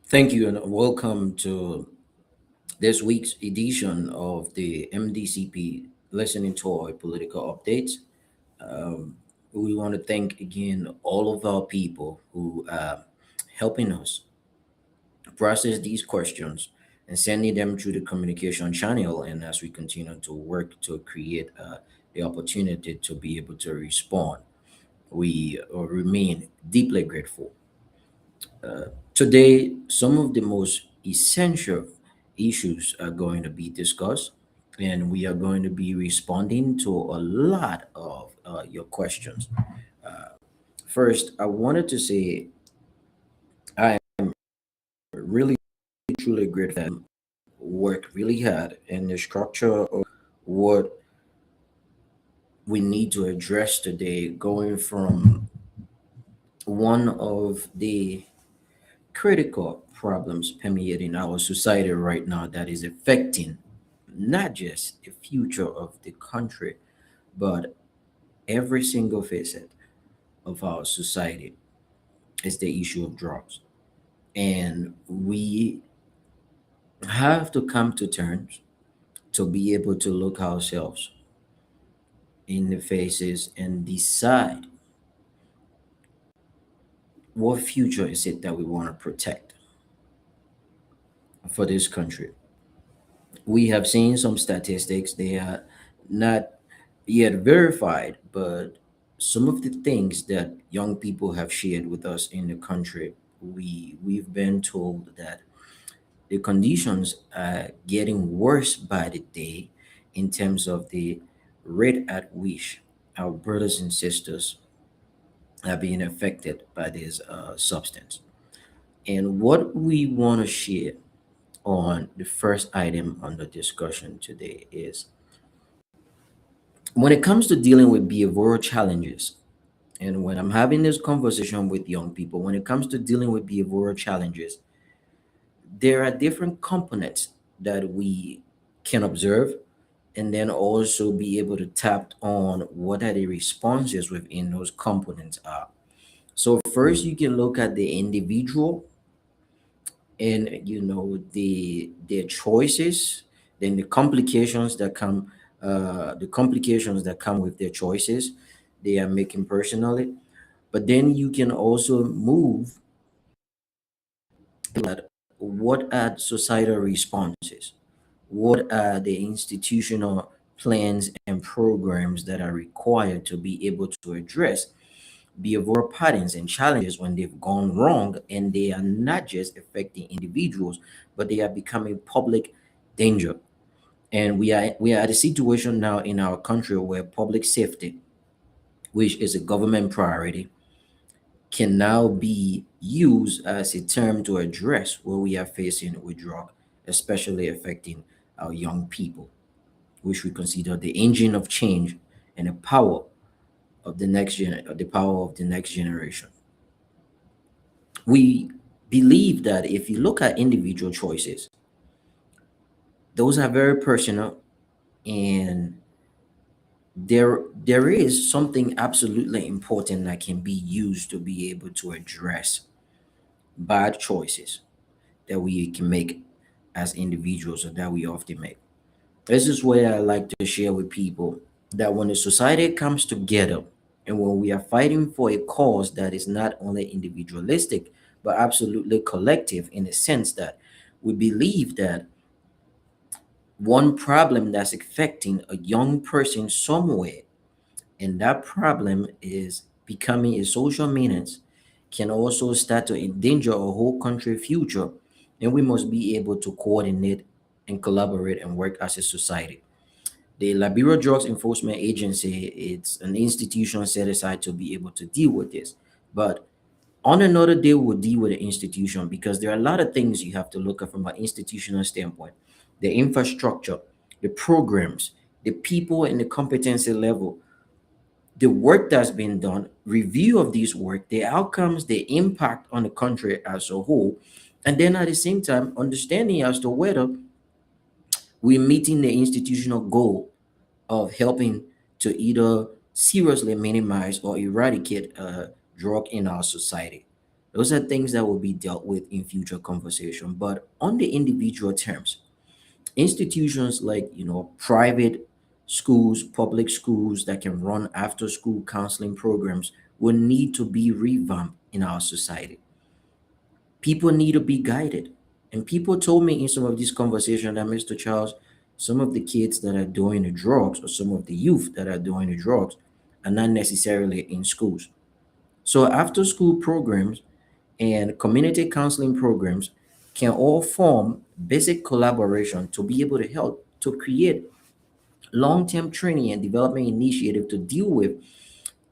Thank you and welcome to this week's edition of the MDCP Listening to Our Political Updates. Um, we want to thank again all of our people who are helping us process these questions and sending them through the communication channel. And as we continue to work to create the opportunity to be able to respond, we remain deeply grateful. Today, some of the most essential issues are going to be discussed, and we are going to be responding to a lot of your questions. First, I wanted to say I am really truly grateful that work really hard in the structure of what we need to address today, going from one of the critical problems permeating our society right now that is affecting not just the future of the country, but every single facet of our society is the issue of drugs. And we have to come to terms to be able to look ourselves in the faces and decide what future is it that we want to protect for this country. We have seen some statistics, they are not yet verified, but some of the things that young people have shared with us in the country, we've been told that the conditions are getting worse by the day in terms of the rate at which our brothers and sisters are being affected by this substance. And what we want to share on the first item on the discussion today is when it comes to dealing with behavioral challenges, and when I'm having this conversation with young people, when it comes to dealing with behavioral challenges, there are different components that we can observe and then also be able to tap on what are the responses within those components are. So first you can look at the individual and their choices, then the complications that come with their choices they are making personally. But then you can also move at what are societal responses, what are the institutional plans and programs that are required to be able to address behavioral patterns and challenges when they've gone wrong, and they are not just affecting individuals but they are becoming public danger. And we are at a situation now in our country where public safety, which is a government priority, can now be used as a term to address what we are facing with drug, especially affecting our young people, which we consider the engine of change and the power of the power of the next generation. We believe that if you look at individual choices, those are very personal, and there is something absolutely important that can be used to be able to address bad choices that we can make as individuals or that we often make. This is where I like to share with people that when a society comes together and when we are fighting for a cause that is not only individualistic but absolutely collective, in the sense that we believe that one problem that's affecting a young person somewhere, and that problem is becoming a social menace, can also start to endanger a whole country future, then we must be able to coordinate and collaborate and work as a society. The Liberia Drugs Enforcement Agency, it's an institution set aside to be able to deal with this. But on another day, we'll deal with the institution because there are a lot of things you have to look at from an institutional standpoint. The infrastructure, the programs, the people and the competency level, the work that's been done, review of this work, the outcomes, the impact on the country as a whole, and then at the same time, understanding as to whether we're meeting the institutional goal of helping to either seriously minimize or eradicate drug in our society. Those are things that will be dealt with in future conversation. But on the individual terms, institutions like private schools, public schools that can run after school counseling programs will need to be revamped in our society. People need to be guided. And people told me in some of these conversations that, Mr. Charles, some of the kids that are doing the drugs, or some of the youth that are doing the drugs, are not necessarily in schools. So after school programs and community counseling programs can all form basic collaboration to be able to help to create long-term training and development initiative to deal with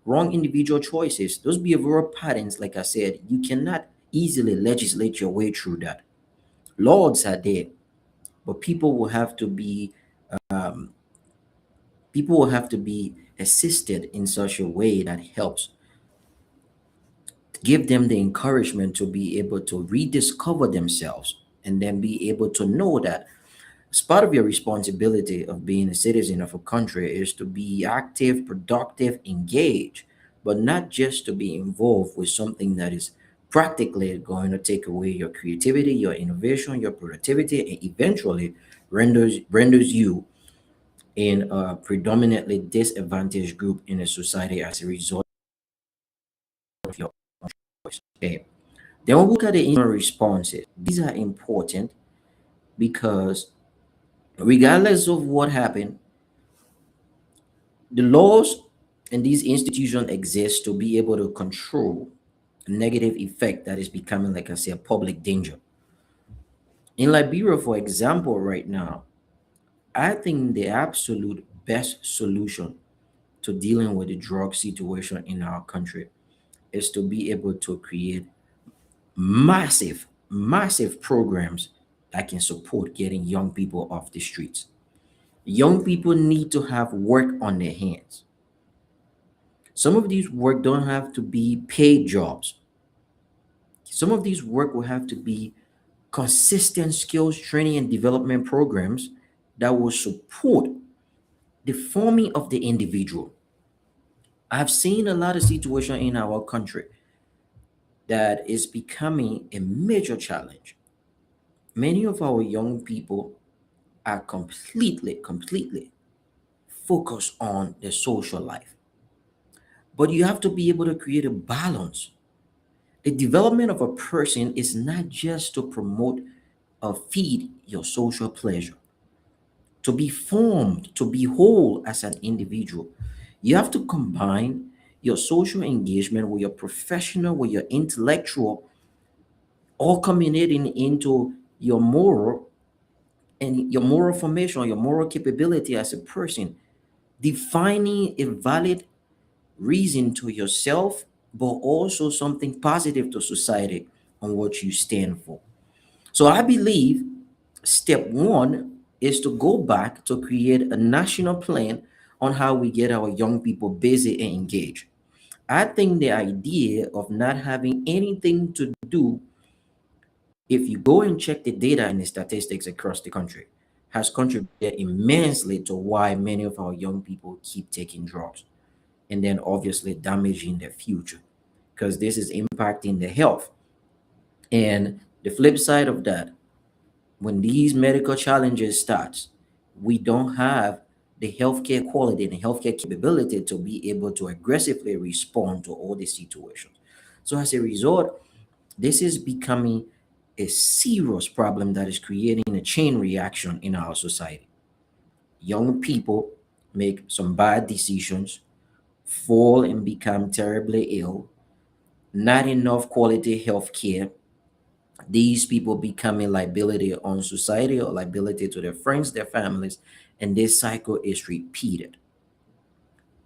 wrong individual choices. Those behavioral patterns, like I said, you cannot easily legislate your way through that. Laws are there, but um, people will have to be assisted in such a way that helps give them the encouragement to be able to rediscover themselves, and then be able to know that as part of your responsibility of being a citizen of a country is to be active, productive, engaged, but not just to be involved with something that is practically going to take away your creativity, your innovation, your productivity, and eventually renders you in a predominantly disadvantaged group in a society as a result of your choice. Okay. Then we'll look at the immune responses. These are important because regardless of what happened, the laws and these institutions exist to be able to control a negative effect that is becoming, like I said, a public danger. In Liberia, for example, right now, I think the absolute best solution to dealing with the drug situation in our country is to be able to create massive, massive programs that can support getting young people off the streets. Young people need to have work on their hands. Some of these work don't have to be paid jobs. Some of these work will have to be consistent skills training and development programs that will support the forming of the individual. I've seen a lot of situation in our country that is becoming a major challenge. Many of our young people are completely focused on their social life. But you have to be able to create a balance. The development of a person is not just to promote or feed your social pleasure, to be formed, to be whole as an individual. You have to combine your social engagement with your professional, with your intellectual, all culminating into your moral and your moral formation, your moral capability as a person, defining a valid reason to yourself, but also something positive to society on what you stand for. So I believe step one is to go back to create a national plan on how we get our young people busy and engaged. I think the idea of not having anything to do, if you go and check the data and the statistics across the country, has contributed immensely to why many of our young people keep taking drugs, and then obviously damaging their future, because this is impacting their health. And the flip side of that, when these medical challenges starts, we don't have the healthcare quality and the healthcare capability to be able to aggressively respond to all these situations. So as a result, this is becoming a serious problem that is creating a chain reaction in our society. Young people make some bad decisions, fall and become terribly ill, not enough quality health care. These people become a liability on society or liability to their friends, their families, and this cycle is repeated.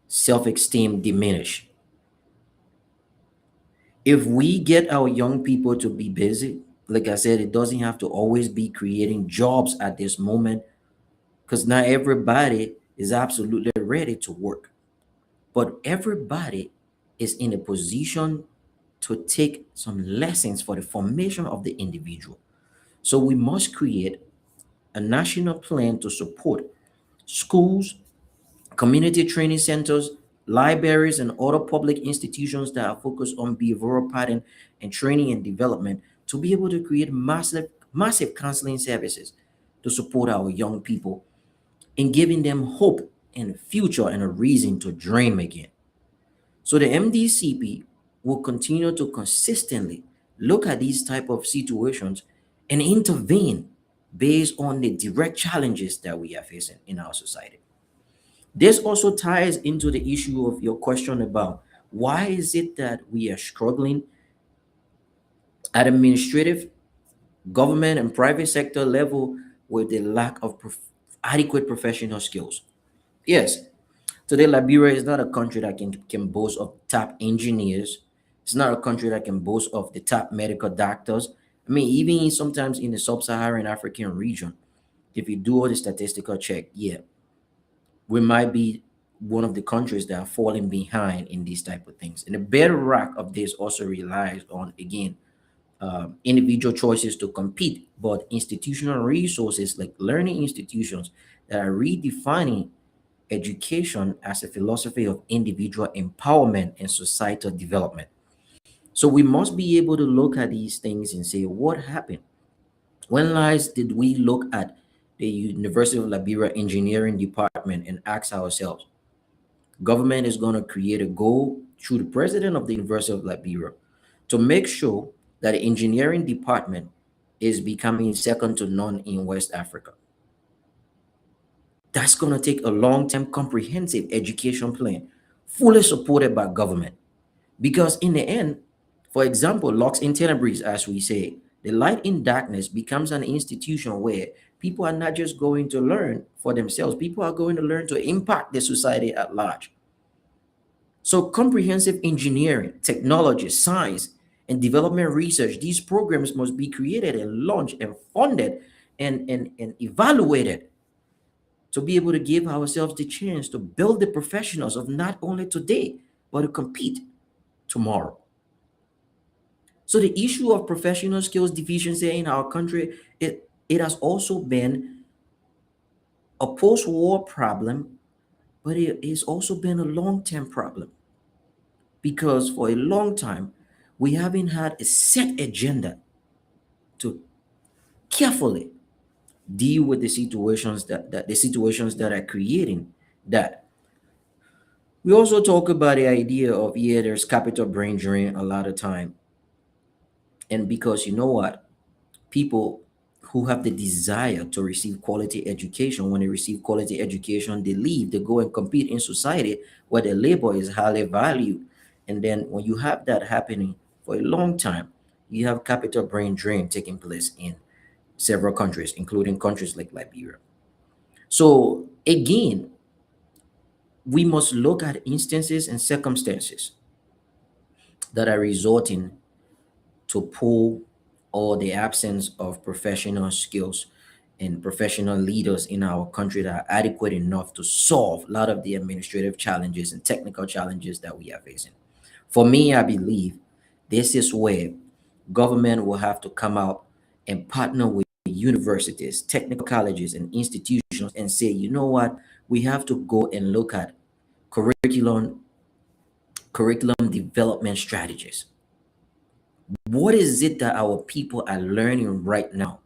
Self-esteem diminish. If we get our young people to be busy, like I said, it doesn't have to always be creating jobs at this moment, because not everybody is absolutely ready to work. But everybody is in a position to take some lessons for the formation of the individual. So we must create a national plan to support schools, community training centers, libraries, and other public institutions that are focused on behavioral pattern and training and development to be able to create massive counseling services to support our young people in giving them hope and a future and a reason to dream again. So the MDCP will continue to consistently look at these type of situations and intervene based on the direct challenges that we are facing in our society. This also ties into the issue of your question about why is it that we are struggling at administrative, government, and private sector level with the lack of adequate professional skills. Yes, today Liberia is not a country that can boast of top engineers. It's not a country that can boast of the top medical doctors. I mean, even sometimes in the sub-Saharan African region, if you do all the statistical check, yeah, we might be one of the countries that are falling behind in these type of things. And the bedrock of this also relies on, again, individual choices to compete, but institutional resources like learning institutions that are redefining education as a philosophy of individual empowerment and societal development. So we must be able to look at these things and say, what happened? When last did we look at the University of Liberia Engineering Department and ask ourselves, government is going to create a goal through the president of the University of Liberia to make sure that the engineering department is becoming second to none in West Africa. That's going to take a long-term comprehensive education plan fully supported by government. Because in the end, for example, lux in tenebris, as we say, the light in darkness becomes an institution where people are not just going to learn for themselves, people are going to learn to impact the society at large. So comprehensive engineering, technology, science, and development research, these programs must be created and launched and funded and evaluated to be able to give ourselves the chance to build the professionals of not only today, but to compete tomorrow. So the issue of professional skills deficiency in our country, it has also been a post-war problem, but it has also been a long-term problem because for a long time, we haven't had a set agenda to carefully deal with the situations that are creating that. We also talk about the idea of, yeah, there's capital brain drain a lot of time. And because you know what? People who have the desire to receive quality education, when they receive quality education, they leave, they go and compete in society where their labor is highly valued. And then when you have that happening for a long time, you have capital brain drain taking place in several countries, including countries like Liberia. So again, we must look at instances and circumstances that are resulting to pull or the absence of professional skills and professional leaders in our country that are adequate enough to solve a lot of the administrative challenges and technical challenges that we are facing. For me, I believe this is where government will have to come out and partner with universities, technical colleges, and institutions and say, you know what, we have to go and look at curriculum curriculum development strategies. What is it that our people are learning right now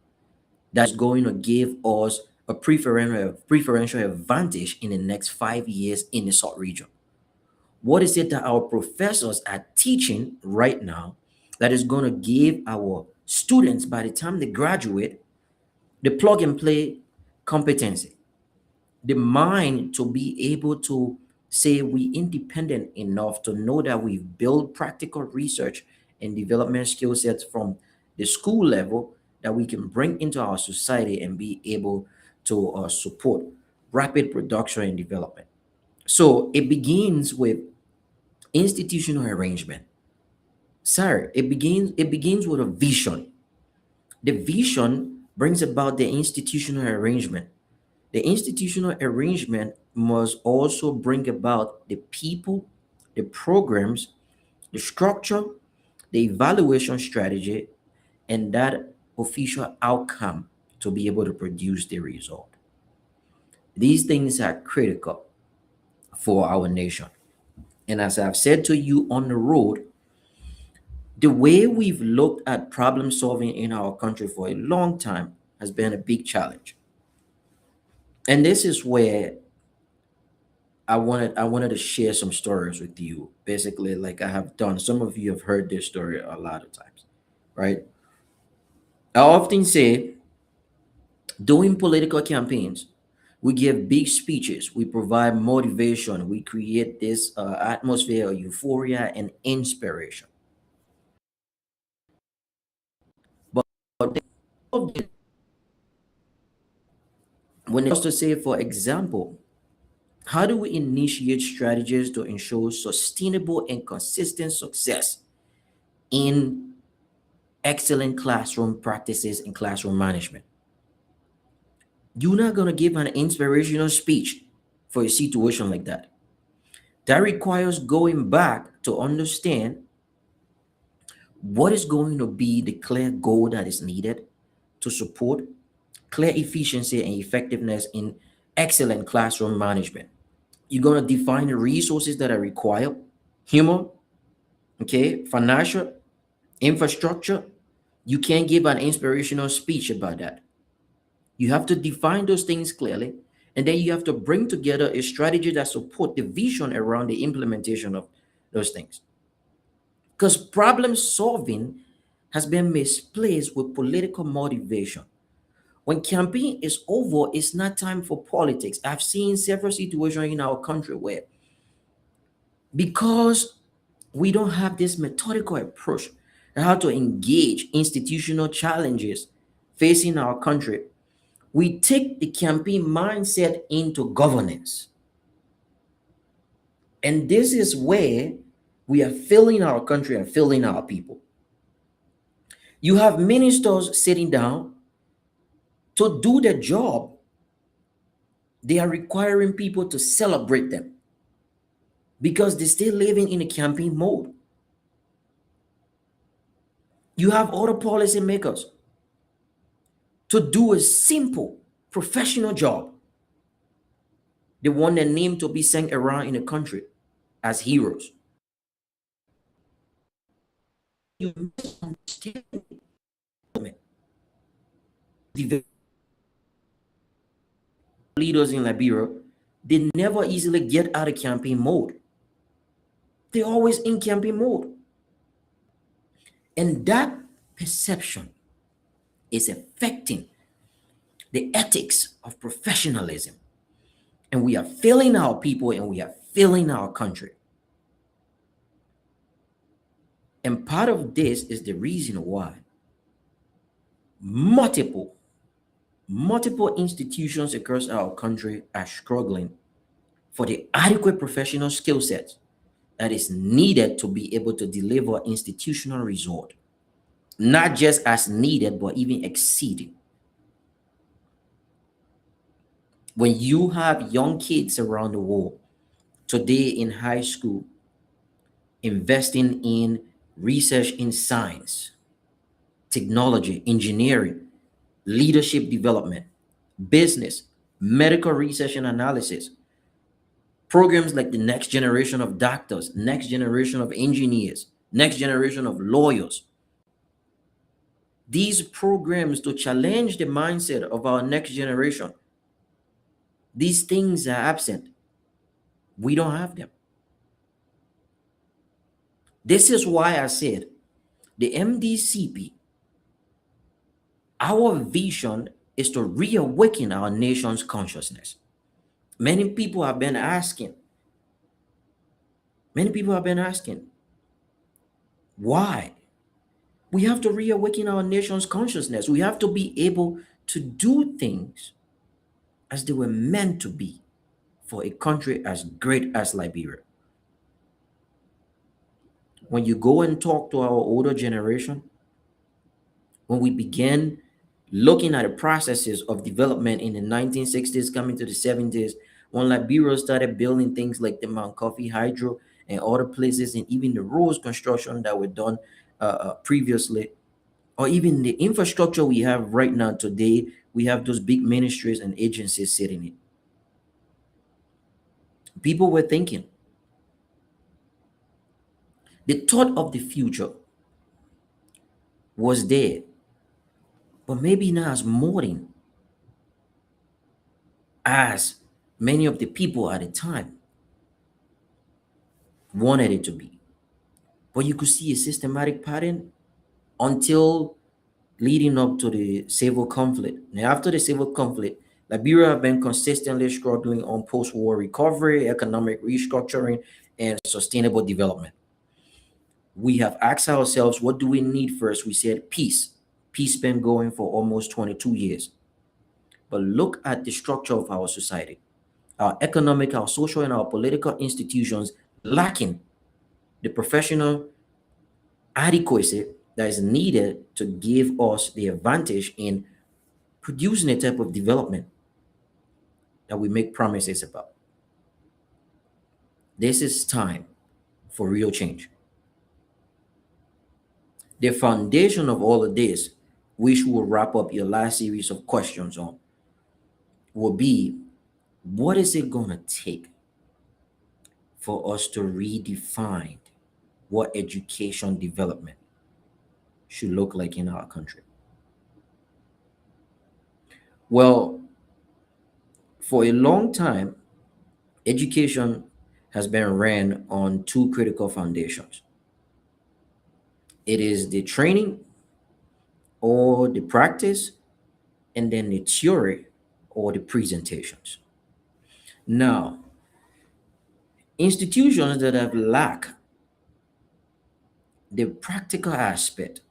that's going to give us a preferential advantage in the next 5 years in the South region? What is it that our professors are teaching right now that is going to give our students, by the time they graduate, the plug and play competency, the mind to be able to say we independent enough to know that we've built practical research and development skill sets from the school level that we can bring into our society and be able to support rapid production and development. So it begins with institutional arrangement. Sir, it begins with a vision. The vision brings about the institutional arrangement. The institutional arrangement must also bring about the people, the programs, the structure, the evaluation strategy, and that official outcome to be able to produce the result. These things are critical for our nation. And as I've said to you on the road, the way we've looked at problem solving in our country for a long time has been a big challenge. And this is where I wanted to share some stories with you. Basically, like I have done. Some of you have heard this story a lot of times, right? I often say doing political campaigns, we give big speeches, we provide motivation, we create this atmosphere of euphoria and inspiration. But when it comes to say, for example, how do we initiate strategies to ensure sustainable and consistent success in excellent classroom practices and classroom management? You're not going to give an inspirational speech for a situation like that. That requires going back to understand what is going to be the clear goal that is needed to support clear efficiency and effectiveness in excellent classroom management. You're going to define the resources that are required, human, okay, financial, infrastructure. You can't give an inspirational speech about that. You have to define those things clearly, and then you have to bring together a strategy that support the vision around the implementation of those things. Because problem solving has been misplaced with political motivation. When campaign is over, it's not time for politics. I've seen several situations in our country where, because we don't have this methodical approach on how to engage institutional challenges facing our country, we take the campaign mindset into governance. And this is where we are failing our country and failing our people. You have ministers sitting down to do their job. They are requiring people to celebrate them because they're still living in a campaign mode. You have other policymakers to do a simple professional job. They want their name to be sung around in the country as heroes. You misunderstand the leaders in Liberia. They never easily get out of campaign mode. They're always in campaign mode. And that perception is affecting the ethics of professionalism. And we are failing our people and we are failing our country. And part of this is the reason why multiple, multiple institutions across our country are struggling for the adequate professional skill sets that is needed to be able to deliver institutional result, not just as needed, but even exceeding. When you have young kids around the world today in high school investing in research in science, technology, engineering, leadership development, business, medical research and analysis, programs like the next generation of doctors, next generation of engineers, next generation of lawyers. These programs to challenge the mindset of our next generation, these things are absent. We don't have them. This is why I said the MDCP, our vision is to reawaken our nation's consciousness. Many people have been asking, many people have been asking, why? We have to reawaken our nation's consciousness. We have to be able to do things as they were meant to be for a country as great as Liberia. When you go and talk to our older generation, when we began looking at the processes of development in the 1960s, coming to the 70s, when Liberia started building things like the Mount Coffee Hydro and other places, and even the roads construction that were done previously, or even the infrastructure we have right now today, we have those big ministries and agencies sitting in. People were thinking, The thought of the future was there, but maybe not as modern as many of the people at the time wanted it to be. But you could see a systematic pattern until leading up to the civil conflict. Now, after the civil conflict, Liberia have been consistently struggling on post-war recovery, economic restructuring, and sustainable development. We have asked ourselves, what do we need first? We said peace. Peace been going for almost 22 years. But look at the structure of our society. Our economic, our social, and our political institutions lacking the professional adequacy that is needed to give us the advantage in producing a type of development that we make promises about. This is time for real change. The foundation of all of this, which will wrap up your last series of questions on, will be what is it going to take for us to redefine what education development should look like in our country? Well, for a long time, education has been ran on two critical foundations. It is the training or the practice, and then the theory or the presentations. Now, institutions that have lacked the practical aspect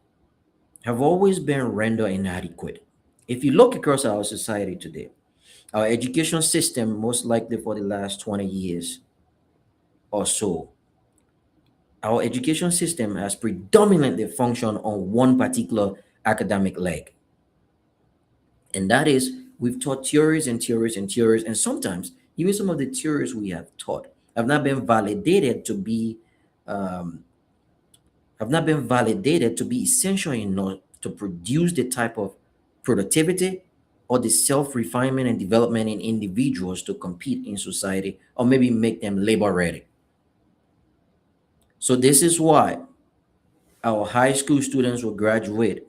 have always been rendered inadequate. If you look across our society today, our education system, most likely for the last 20 years or so, our education system has predominantly functioned on one particular academic leg. And that is, we've taught theories and theories and theories, and sometimes even some of the theories we have taught have not been validated to be um, essential enough to produce the type of productivity or the self-refinement and development in individuals to compete in society or maybe make them labor ready. So this is why our high school students will graduate.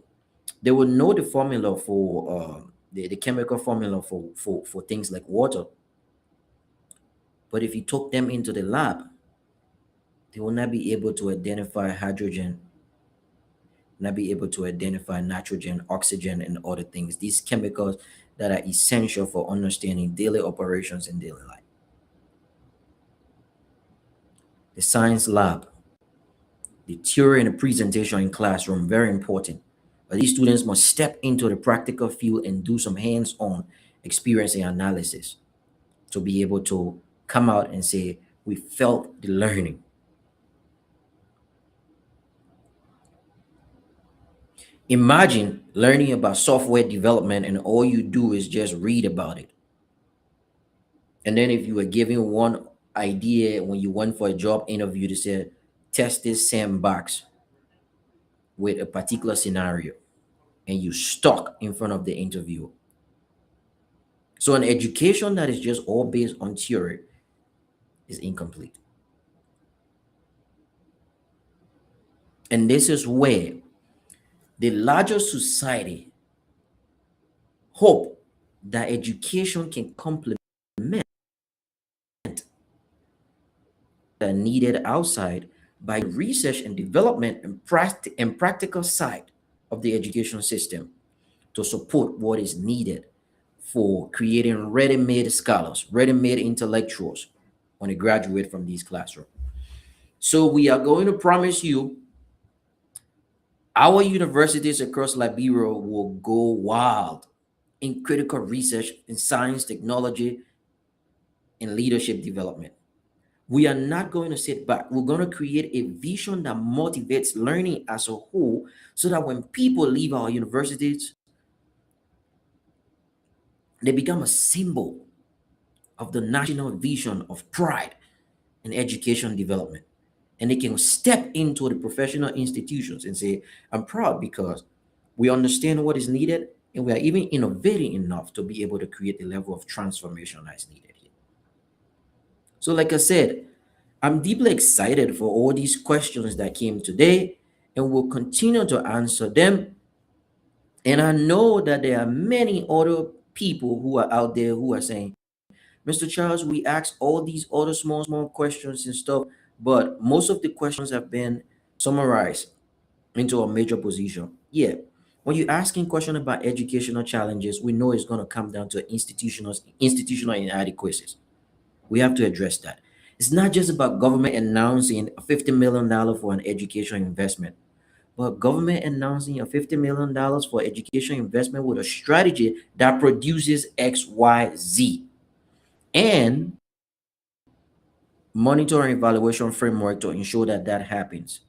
They will know the formula for the chemical formula for things like water. But if you took them into the lab, they will not be able to identify hydrogen, not be able to identify nitrogen, oxygen, and other things. These chemicals that are essential for understanding daily operations in daily life. The science lab, the theory and the presentation in classroom, very important. But these students must step into the practical field and do some hands-on experience and analysis to be able to come out and say, we felt the learning. Imagine learning about software development and all you do is just read about it. And then if you were given one idea when you went for a job interview to say, test this sandbox with a particular scenario, and you stuck in front of the interviewer. So an education that is just all based on theory is incomplete. And this is where the larger society hope that education can complement that needed outside by research and development and practical side of the education system to support what is needed for creating ready-made scholars, ready-made intellectuals when they graduate from these classrooms. So we are going to promise you our universities across Liberia will go wild in critical research in science, technology, and leadership development. We are not going to sit back. We're going to create a vision that motivates learning as a whole so that when people leave our universities, they become a symbol of the national vision of pride in education development. And they can step into the professional institutions and say, I'm proud because we understand what is needed and we are even innovating enough to be able to create the level of transformation that's needed here. So, like I said, I'm deeply excited for all these questions that came today and will continue to answer them. And I know that there are many other people who are out there who are saying, Mr. Charles, we asked all these other small questions and stuff, but most of the questions have been summarized into a major position. Yeah. When you're asking question about educational challenges, we know it's going to come down to institutional inadequacies. We have to address that. It's not just about government announcing a $50 million for an education investment, but government announcing a $50 million for education investment with a strategy that produces X, Y, Z, and monitoring evaluation framework to ensure that that happens.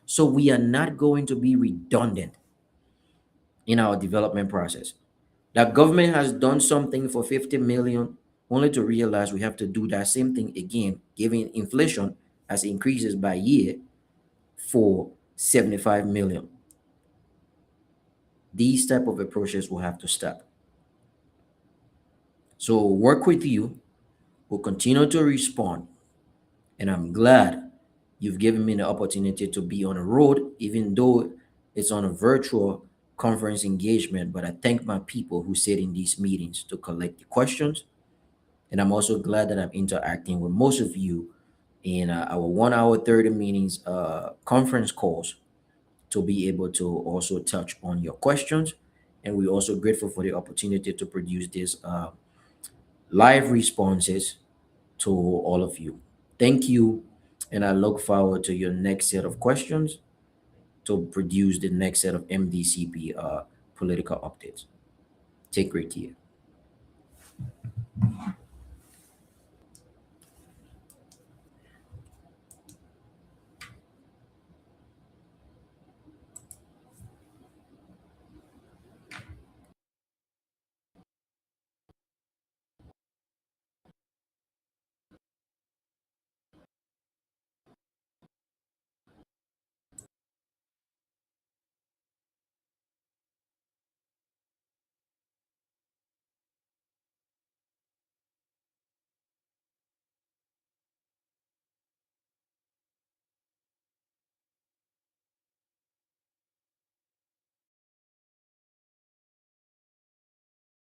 So we are not going to be redundant in our development process. That government has done something for 50 million only to realize we have to do that same thing again, given inflation as increases by year for 75 million. These type of approaches will have to stop. So work with you. We'll continue to respond. And I'm glad you've given me the opportunity to be on the road, even though it's on a virtual conference engagement. But I thank my people who sit in these meetings to collect the questions. And I'm also glad that I'm interacting with most of you in our 1 hour 30 meetings conference calls to be able to also touch on your questions. And we're also grateful for the opportunity to produce these live responses to all of you. Thank you. And I look forward to your next set of questions to produce the next set of MDCP political updates. Take great care.